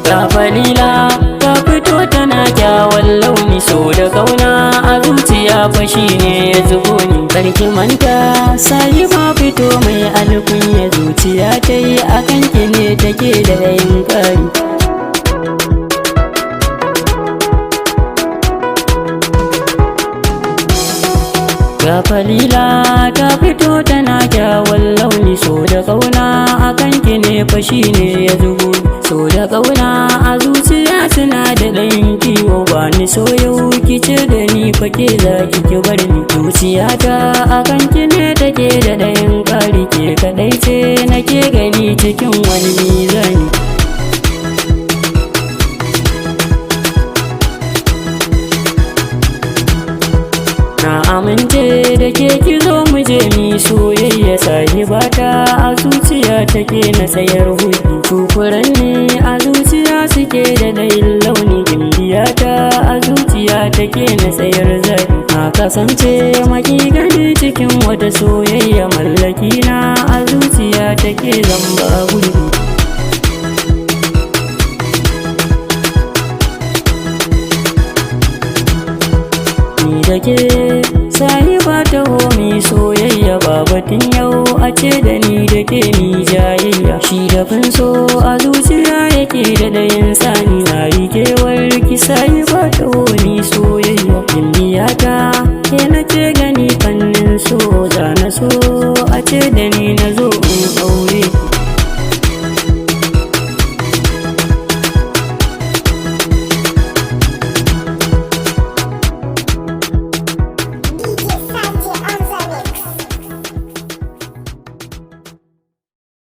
Ga Falila ta fito tana kyawun launi, so da kauna a zuciya fashi ne ya zubo ni. Karki manta sai ma fito mai alkunya, zuciya ta yi a kanki ne take da yin kari. Ga Falila ta fito tana kyawun launi, so da kauna a kanki ne fashi ne ya zubo. So da kauna a zuciya suna da ɗayin kiwo, ba ni so yau kice da ni fake za ki bar ni. Zuciyata a kanki ne take da ɗayin ƙari, ke kaɗai ce nake gani cikin wani mizani. Na amince da ke ki zo mu je mi soyayya, sahibata a zuciya take na sayar hudu. Tukuran ne a zuciya suke da ɗayin launi, gimbiyata a zuciya take na sayar zabi. Na kasance maki gani cikin wata soyayya, mallaki na a zuciya take zamba gudu. Ni da ke sahiba ta homi soyayya, babatin yau a ce da ni da ke ni jayayya. Shi da fin so